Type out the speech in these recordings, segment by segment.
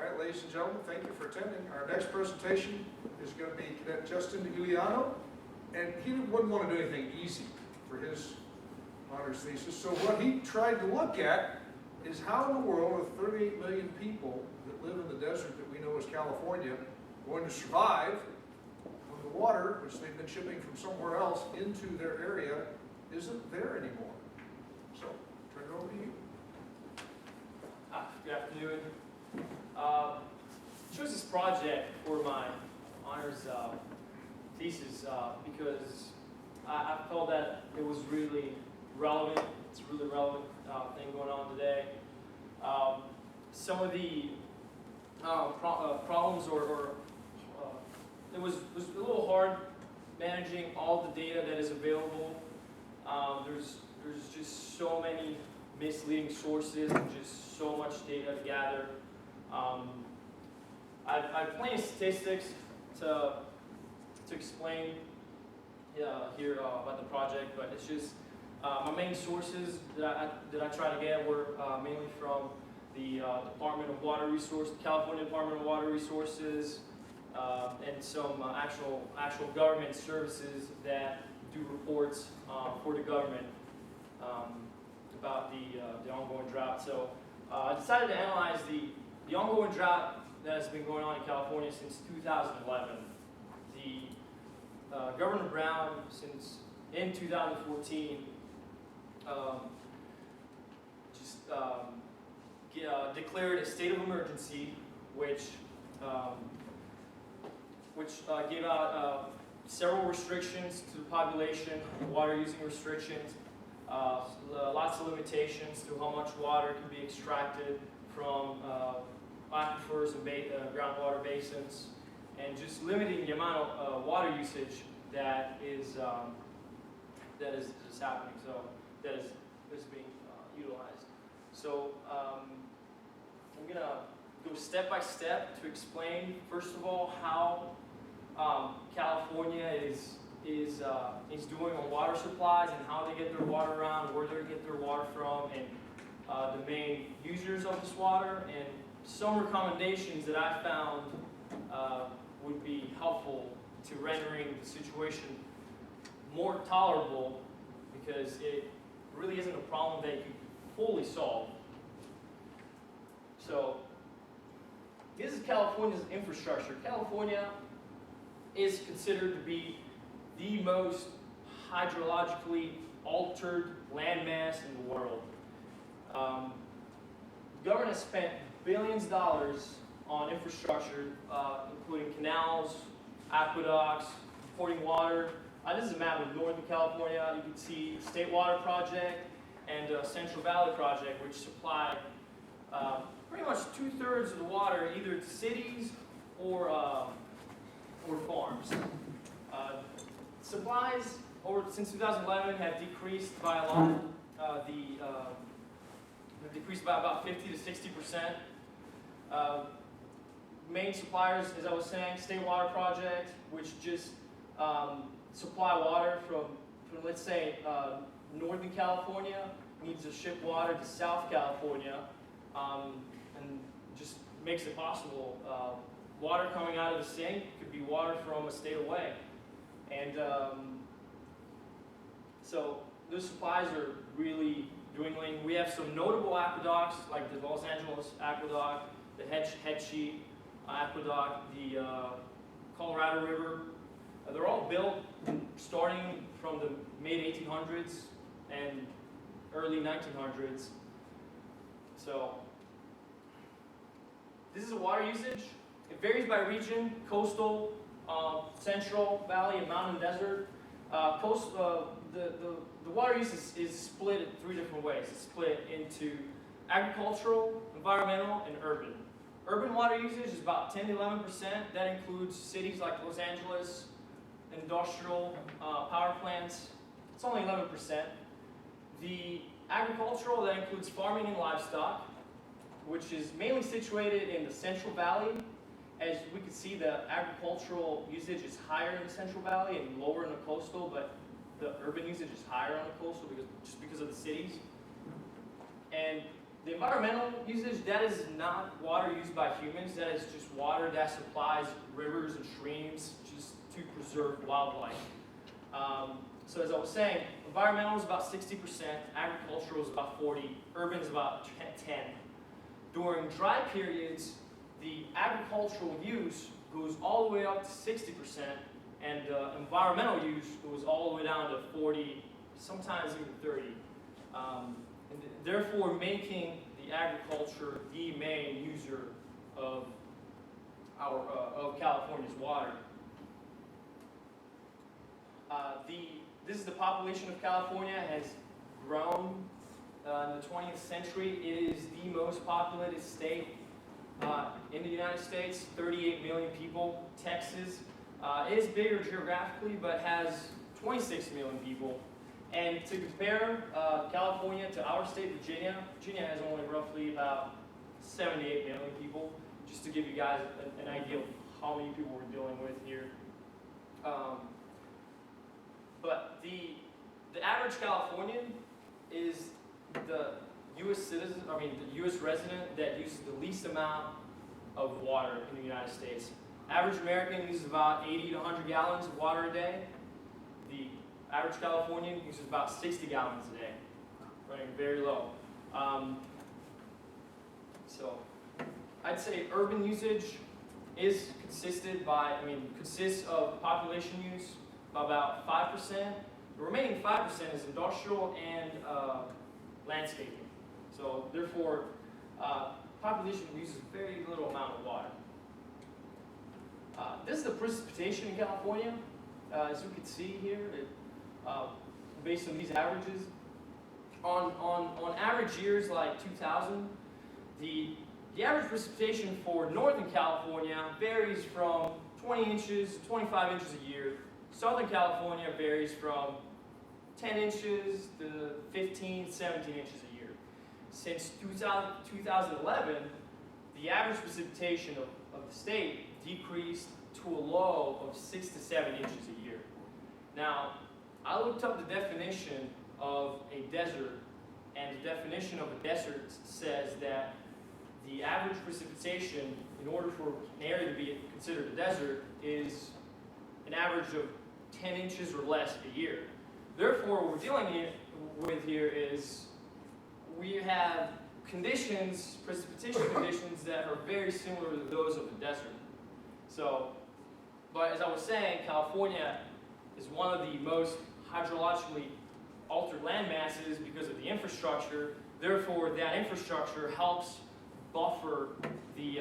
right, ladies and gentlemen, thank you for attending. Our next presentation is going to be Cadet Giustino Iuliano, and he wouldn't want to do anything easy for his honors thesis. So what he tried to look at is how in the world are 38 million people that live in the desert that we know as California going to survive when the water, which they've been shipping from somewhere else into their area, isn't there anymore. So, turn it over to you. Good afternoon. Chose this project for my honors thesis because I felt that it was really relevant. It's a really relevant thing going on today. Some of the problems it was a little hard managing all the data that is available. There's just so many misleading sources and just so much data to gather. I've plenty of statistics to explain here about the project, but it's just my main sources that I try to get were mainly from the Department of Water Resources, California Department of Water Resources, and some actual government services that do reports for the government about the ongoing drought. So I decided to analyze the ongoing drought that has been going on in California since 2011. Governor Brown, in 2014, declared a state of emergency, which gave out several restrictions to the population, water using restrictions, lots of limitations to how much water can be extracted from aquifers and groundwater basins, and just limiting the amount of water usage that is happening. So that is being utilized. So I'm gonna go step by step to explain, first of all, how California is doing on water supplies and how they get their water around, where they get their water from, and the main users of this water, and some recommendations that I found would be helpful to rendering the situation more tolerable, because it really isn't a problem that you can fully solve. So this is California's infrastructure. California is considered to be the most hydrologically altered landmass in the world. The government has spent billions of dollars on infrastructure, including canals, aqueducts, importing water. This is a map of Northern California. You can see State Water Project and Central Valley Project, which supply pretty much 2/3 of the water either to cities or farms. Supplies since 2011 have decreased by a lot. Have decreased by about 50 to 60%. Main suppliers, as I was saying, State Water Project, which just supply water from let's say Northern California, needs to ship water to South California, and just makes it possible. Water coming out of the sink could be water from a state away. And so those supplies are really dwindling. We have some notable aqueducts like the Los Angeles Aqueduct, the Hetchy Aqueduct, the Colorado River. They're all built starting from the mid-1800s and early 1900s. So this is the water usage. It varies by region: coastal, central, valley, and mountain desert. The water use is split in 3 different ways. It's split into agricultural, environmental, and urban. Urban water usage is about 10 to 11%. That includes cities like Los Angeles, industrial power plants. It's only 11%. The agricultural, that includes farming and livestock, which is mainly situated in the Central Valley. As we can see, the agricultural usage is higher in the Central Valley and lower in the coastal, but the urban usage is higher on the coastal because of the cities. And The environmental usage, that is not water used by humans, that is just water that supplies rivers and streams just to preserve wildlife. So as I was saying, environmental is about 60%, agricultural is about 40%, urban is about 10%. During dry periods, the agricultural use goes all the way up to 60%, and environmental use goes all the way down to 40%, sometimes even 30%. And therefore making the agriculture the main user of of California's water. This is the population of California has grown in the 20th century. It is the most populated state in the United States, 38 million people. Texas is bigger geographically, but has 26 million people. And to compare California to our state, Virginia, Virginia has only roughly about 78 million people, just to give you guys an idea of how many people we're dealing with here. But the average Californian is the U.S. citizen, the U.S. resident that uses the least amount of water in the United States. Average American uses about 80 to 100 gallons of water a day. The average Californian uses about 60 gallons a day, running very low. So I'd say urban usage is consists of population use by about 5%. The remaining 5% is industrial and landscaping. So therefore, population uses very little amount of water. This is the precipitation in California. As you can see here, based on these averages, on average years like 2000, the average precipitation for Northern California varies from 20 inches to 25 inches a year. Southern California varies from 10 inches to 15, 17 inches a year. Since 2011, the average precipitation of the state decreased to a low of 6 to 7 inches a year. Now, I looked up the definition of a desert, and the definition of a desert says that the average precipitation, in order for an area to be considered a desert, is an average of 10 inches or less a year. Therefore, what we're dealing with here is we have conditions, precipitation conditions that are very similar to those of the desert. So, but as I was saying, California is one of the most hydrologically altered land masses because of the infrastructure. Therefore, that infrastructure helps buffer the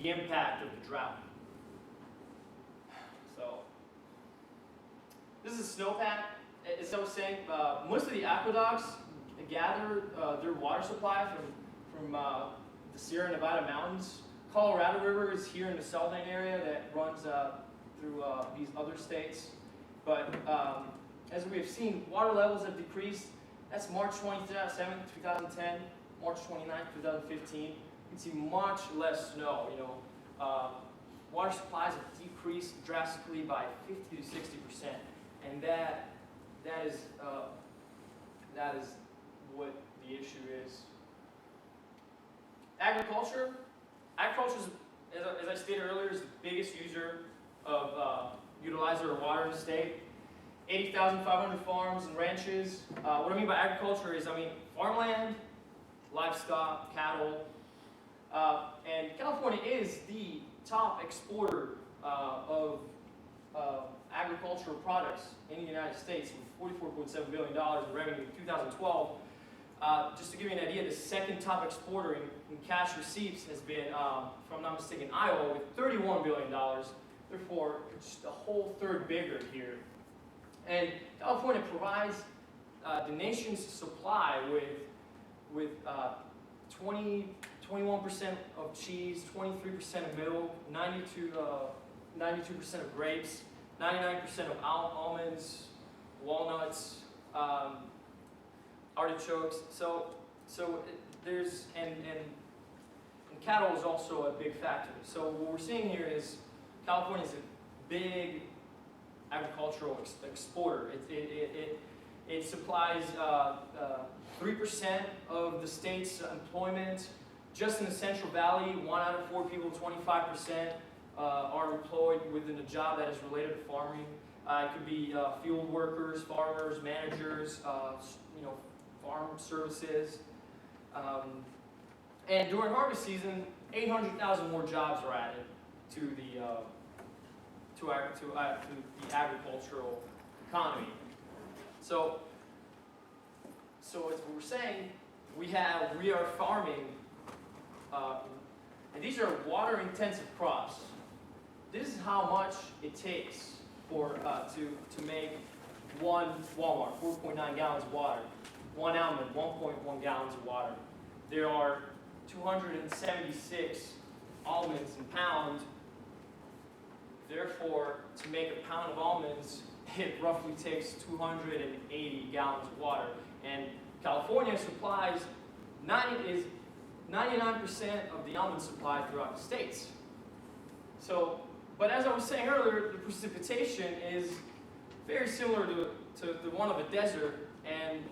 impact of the drought. So, this is a snowpack. As I was saying, most of the aqueducts gather their water supply from the Sierra Nevada mountains. Colorado River is here in the southern area that runs through these other states. But as we have seen, water levels have decreased. That's March 27th, 2010, March 29th, 2015. You can see much less snow. Water supplies have decreased drastically by 50 to 60%, and that is what the issue is. Agriculture. Agriculture, as I stated earlier, is the biggest user of utilizer of water in the state. 80,500 farms and ranches. What I mean by agriculture is, farmland, livestock, cattle, and California is the top exporter of agricultural products in the United States, with $44.7 billion in revenue in 2012. Just to give you an idea, the second top exporter in cash receipts has been, if I'm not mistaken, Iowa with $31 billion. Therefore, it's just a whole third bigger here. And California provides the nation's supply with 21% of cheese, 23% of milk, 92% of grapes, 99% of almonds, walnuts, artichokes. So there's and cattle is also a big factor. So what we're seeing here is California is a big agricultural exporter. It supplies 3% of the state's employment. Just in the Central Valley, 1 out of 4 people, 25%, are employed within a job that is related to farming. It could be field workers, farmers, managers, farm services. And during harvest season, 800,000 more jobs are added to the agricultural economy. So as we were saying, we are farming, and these are water-intensive crops. This is how much it takes for to make one Walmart, 4.9 gallons of water. One almond, 1.1 gallons of water. There are 276 almonds in pound. Therefore, to make a pound of almonds, it roughly takes 280 gallons of water. And California supplies 99% of the almond supply throughout the states. So, but as I was saying earlier, the precipitation is very similar to the one of a desert, and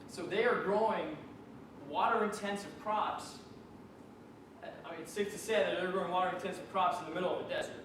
so they are growing water-intensive crops. I mean, it's safe to say that they're growing water-intensive crops in the middle of a desert.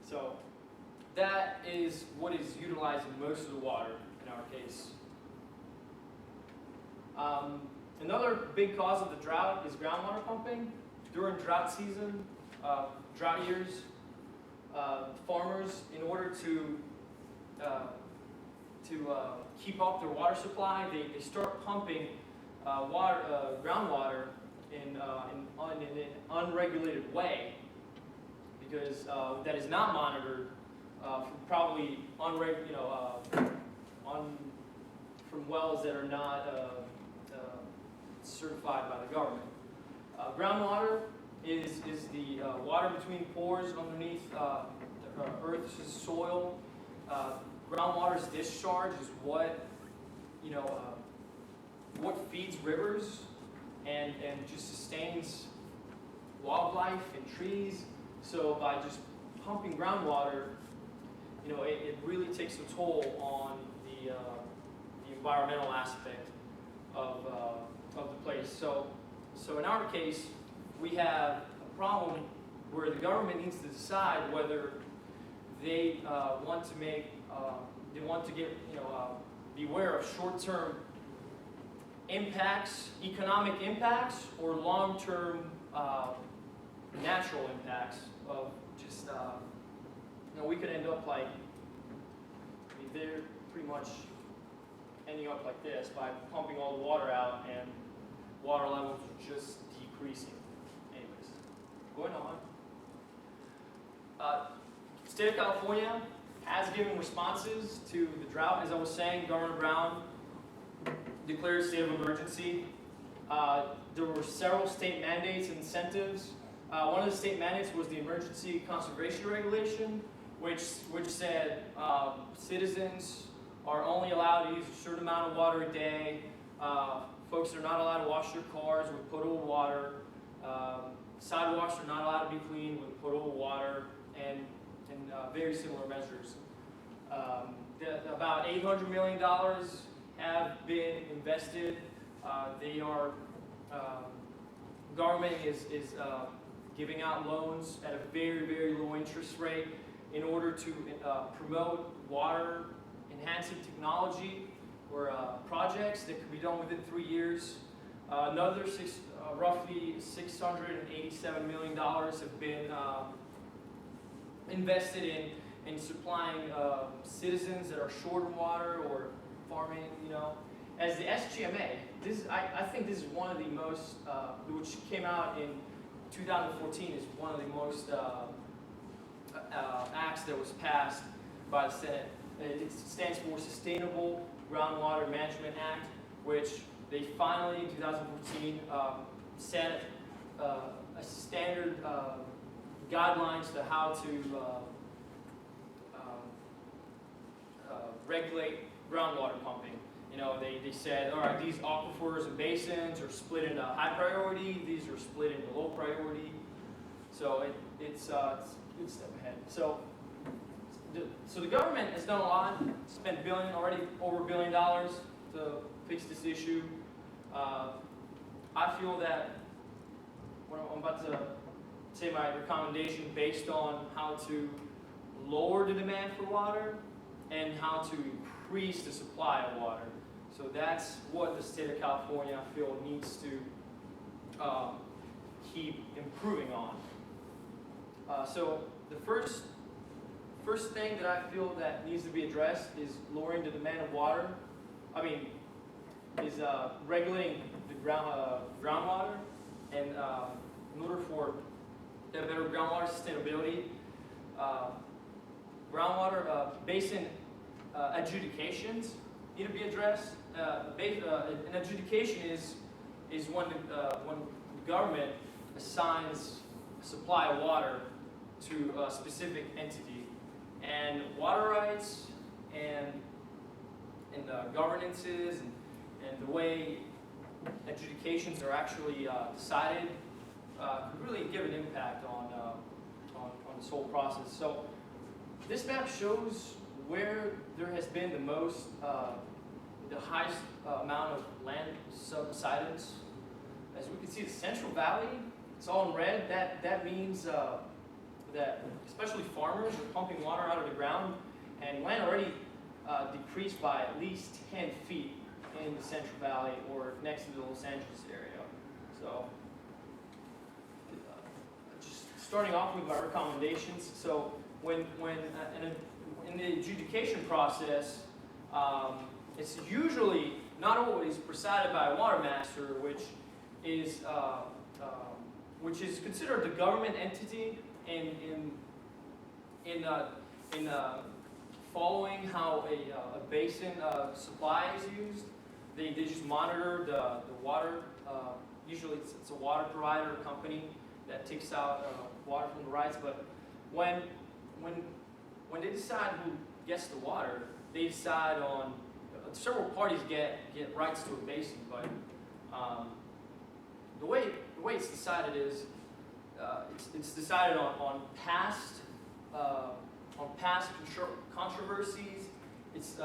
So that is what is utilizing most of the water in our case. Another big cause of the drought is groundwater pumping. During drought season, drought years, farmers, in order to keep up their water supply, they start pumping groundwater in an unregulated way, because that is not monitored, probably from wells that are not certified by the government. Groundwater is the water between pores underneath the Earth's soil. Groundwater's discharge is what feeds rivers and just sustains wildlife and trees. So by just pumping groundwater, it really takes a toll on the environmental aspect of the place. So in our case, we have a problem where the government needs to decide whether they want to be aware of short-term impacts, economic impacts, or long-term natural impacts of just, we could end up like, they're pretty much ending up like this by pumping all the water out, and water levels are just decreasing. Anyways, going on. State of California has given responses to the drought. As I was saying, Governor Brown declared a state of emergency. There were several state mandates and incentives. One of the state mandates was the Emergency Conservation Regulation, which said citizens are only allowed to use a certain amount of water a day. Folks are not allowed to wash their cars with potable water. Sidewalks are not allowed to be cleaned with potable water, and very similar measures. About $800 million have been invested. Government is giving out loans at a very, very low interest rate in order to promote water enhancing technology or projects that can be done within 3 years. Another roughly $687 million have been invested in supplying citizens that are short of water or farming, As the SGMA, I think this is one of the most, which came out in 2014, is one of the most acts that was passed by the Senate. It stands for Sustainable Groundwater Management Act, which they finally, in 2014, set a standard guidelines to how to regulate groundwater pumping. They said, all right, these aquifers and basins are split into high priority, these are split into low priority. So it's a good step ahead. So so the government has done a lot, spent already over $1 billion to fix this issue. I feel that what I'm about to say my recommendation based on how to lower the demand for water and how to increase the supply of water. So that's what the state of California, I feel, needs to keep improving on. So the first thing that I feel that needs to be addressed is lowering the demand of water. Is regulating the groundwater, and in order for better groundwater sustainability, groundwater basin adjudications need to be addressed. An adjudication is when the government assigns a supply of water to a specific entity, and water rights and governances and the way adjudications are actually decided could really give an impact on this whole process. So this map shows where there has been the highest amount of land subsidence. As we can see, the Central Valley, it's all in red. That means that especially farmers are pumping water out of the ground, and land already decreased by at least 10 feet in the Central Valley or next to the Los Angeles area. So just starting off with our recommendations. So when in the adjudication process, it's usually not always presided by a water master, which is considered the government entity in following how a basin supply is used. They just monitor the water. Usually it's a water provider company that takes out water from the rights. But when they decide who gets the water, they decide on several parties get rights to a basin. But the way it's decided is it's decided on past controversies. It's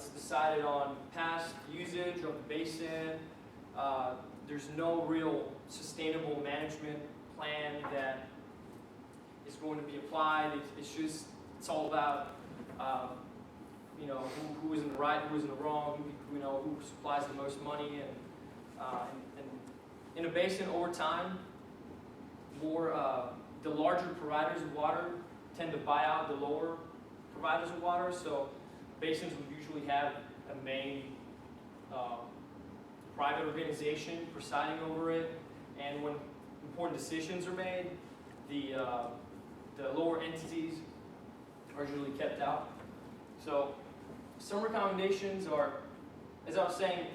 decided on past usage of the basin. There's no real sustainable management plan that is going to be applied. It's all about who is in the right, who is in the wrong, who supplies the most money, and in a basin over time, the larger providers of water tend to buy out the lower providers of water. So basins would usually have a main private organization presiding over it, and when important decisions are made, the lower entities are usually kept out. So some recommendations are, as I was saying,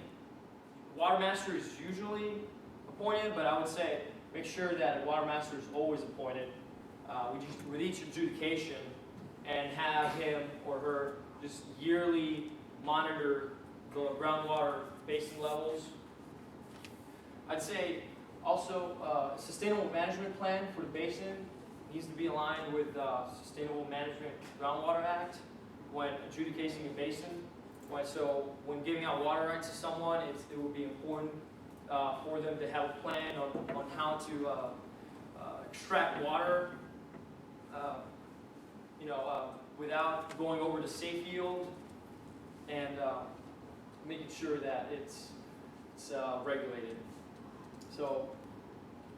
water master is usually appointed, but I would say make sure that a water master is always appointed with each adjudication, and have him or her just yearly monitor the groundwater basin levels. I'd say also a sustainable management plan for the basin needs to be aligned with the Sustainable Management Groundwater Act when adjudicating a basin. So when giving out water rights to someone, it would be important for them to have a plan on how to extract water without going over the safe yield, and making sure that it's regulated. So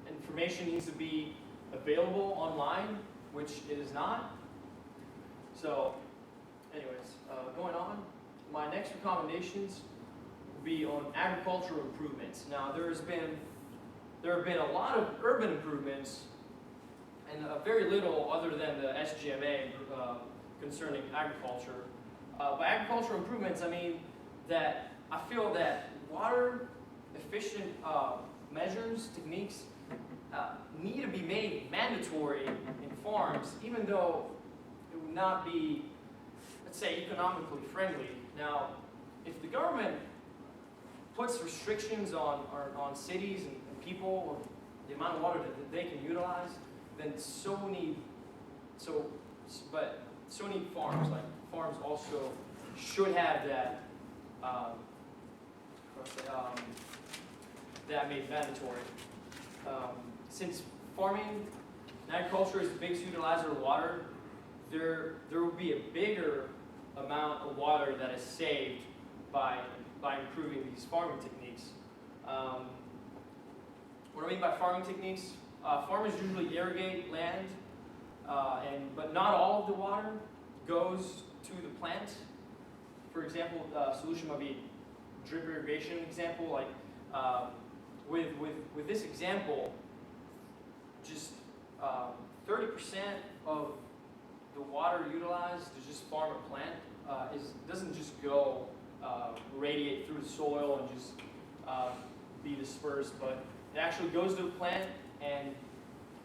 information needs to be available online, which it is not. So anyways, going on, my next recommendations will be on agricultural improvements. Now there have been a lot of urban improvements and very little other than the SGMA concerning agriculture. By agricultural improvements, I mean that I feel that water efficient measures, techniques need to be made mandatory in farms, even though it would not be, let's say, economically friendly. Now, if the government puts restrictions on cities and people, or the amount of water that they can utilize, then but so many farms, like farms also should have that, that made mandatory. Since farming and agriculture is the biggest utilizer of water, there will be a bigger amount of water that is saved by improving these farming techniques. What I mean by farming techniques, farmers usually irrigate land, but not all of the water goes to the plant. For example, solution might be drip irrigation example. Like with this example, just 30% of the water utilized to just farm a plant doesn't just go radiate through the soil and just be dispersed, but it actually goes to the plant, and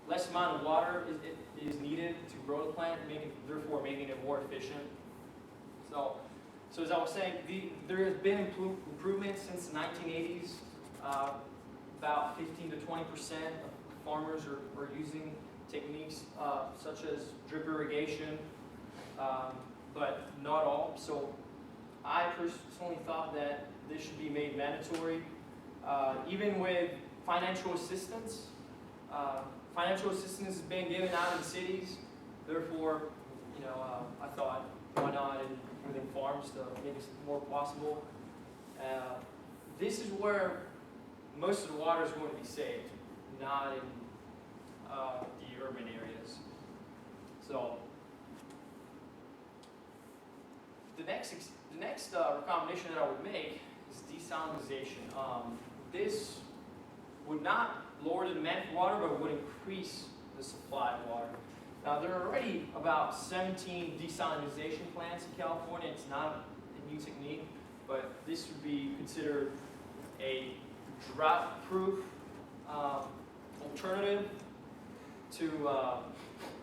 less amount of water is needed to grow the plant, therefore making it more efficient. So as I was saying, there has been improvements since the 1980s. About 15 to 20% of farmers are using techniques such as drip irrigation, but not all. So I personally thought that this should be made mandatory, even with financial assistance. Financial assistance is being given out in cities. Therefore, I thought, why not within farms to make it more possible. This is where most of the water is going to be saved, not in the urban areas. So the next recommendation that I would make is desalinization. This would not lower the demand for water, but would increase the supply of water. Now, there are already about 17 desalinization plants in California. It's not a new technique, but this would be considered a drought-proof alternative to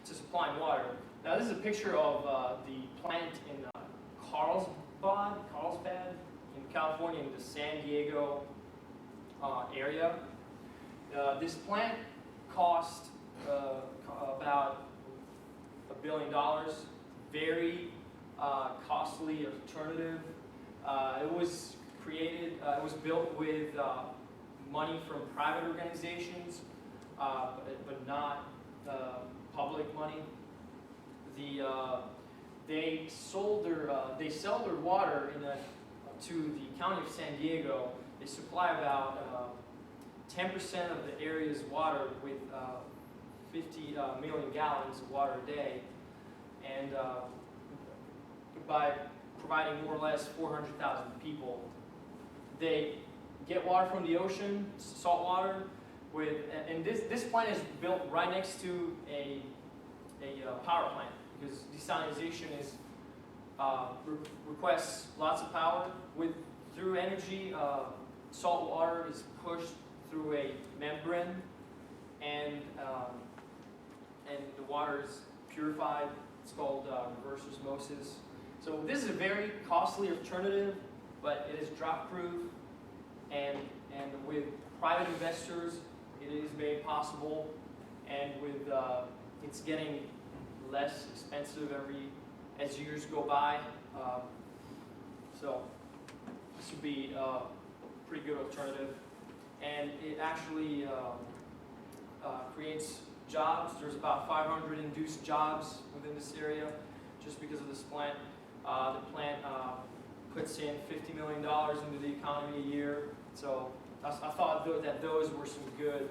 supplying water. Now, this is a picture of the plant in Carlsbad in California, in the San Diego area. This plant cost about $1 billion. Very costly alternative. It was built with money from private organizations, but not public money. They sell their water to the county of San Diego. They supply about 10% of the area's water with 50 million gallons of water a day, and by providing more or less 400,000 people. They get water from the ocean, salt water, and this plant is built right next to a power plant, because desalinization requests lots of power. Through energy, salt water is pushed through a membrane, and the water is purified. It's called reverse osmosis. So this is a very costly alternative, but it is drought-proof, and with private investors, it is made possible, and with it's getting less expensive as years go by. So this would be a pretty good alternative, and it actually creates jobs. There's about 500 induced jobs within this area just because of this plant. The plant puts in $50 million into the economy a year. So I thought that those were some good,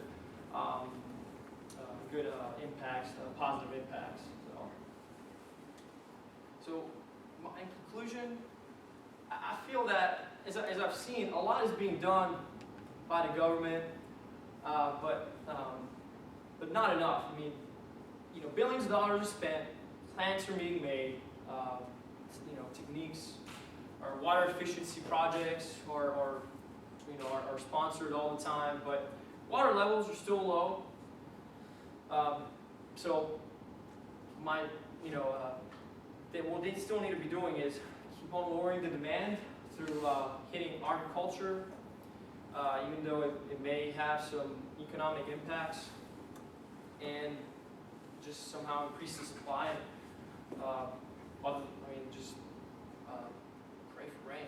impacts, positive impacts. So in conclusion, I feel that as I've seen, a lot is being done by the government, but not enough. I mean, billions of dollars are spent, plants are being made, techniques or water efficiency projects are sponsored all the time, but water levels are still low. So what they still need to be doing is keep on lowering the demand through hitting agriculture, even though it may have some economic impacts, and just somehow increase the supply. Other, I mean, just pray for rain.